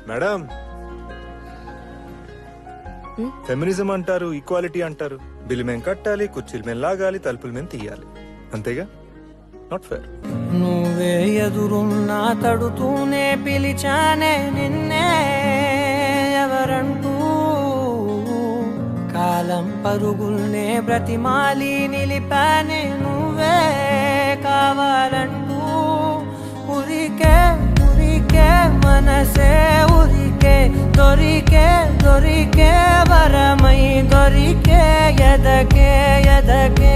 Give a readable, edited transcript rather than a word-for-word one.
Madam feminism అంటారు, equality అంటారు. Bill మేము కట్టాలి, కుర్చీలు మేము లాగాలి, తలుపులు మేము తీయాలి. అంతేగా? Not fair. నువ్వే ఎదురున్నా తడుతూనే పిలిచానే నిన్నే ఎవరంటూ, కాలం పరుగుల్నే బ్రతిమాలి నిలిపానే నువ్వే కావాలంటూ. ఉరికే ఉరికే మనసే ఉరికే, దొరికే దొరికే వరమై దొరికే ఎదకే ఎదకే